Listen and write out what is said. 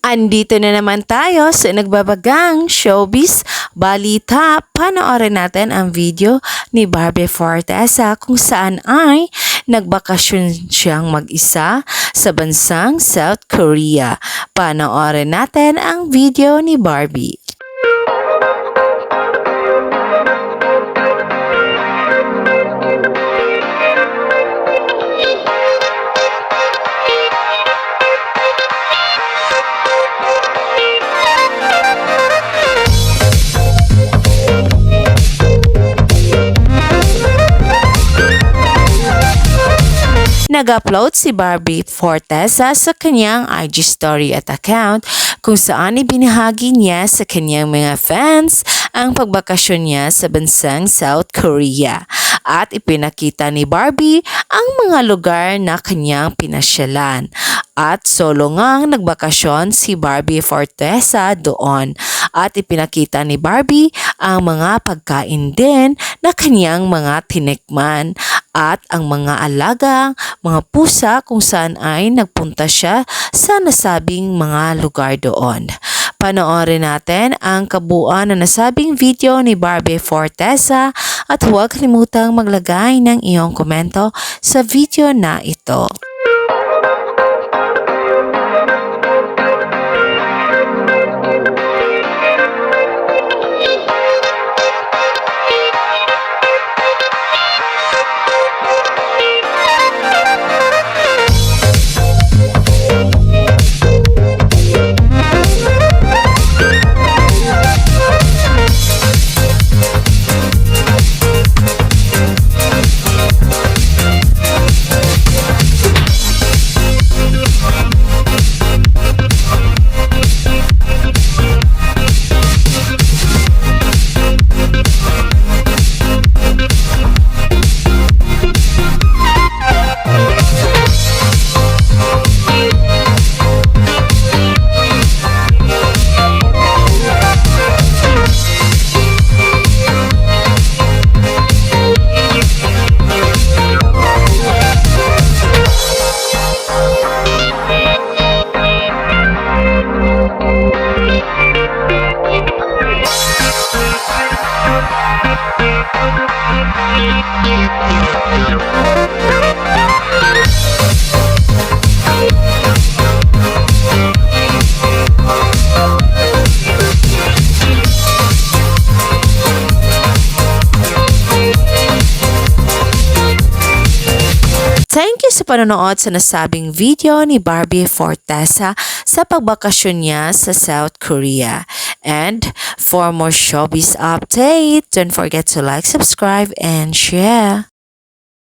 Andito na naman tayo sa nagbabagang showbiz balita. Panoorin natin ang video ni Barbie Fortesa kung saan ay nagbakasyon siyang mag-isa sa bansang South Korea. Panoorin natin ang video ni Barbie. Nag-upload si Barbie Fortesa sa kanyang IG story at account kung saan ibinahagi niya sa kanyang mga fans ang pagbakasyon niya sa bansang South Korea. At ipinakita ni Barbie ang mga lugar na kanyang pinasyalan. At solo ngang nagbakasyon si Barbie Fortesa doon. At ipinakita ni Barbie ang mga pagkain din na kanyang mga tinikman at ang mga alagang mga pusa kung saan ay nagpunta siya sa nasabing mga lugar doon. Panoorin natin ang kabuuan na nasabing video ni Barbie Fortesa at huwag kalimutang maglagay ng iyong komento sa video na ito. Thank you sa panonood sa nasabing video ni Barbie Fortesa sa pagbakasyon niya sa South Korea. And for more showbiz update, don't forget to like, subscribe, and share.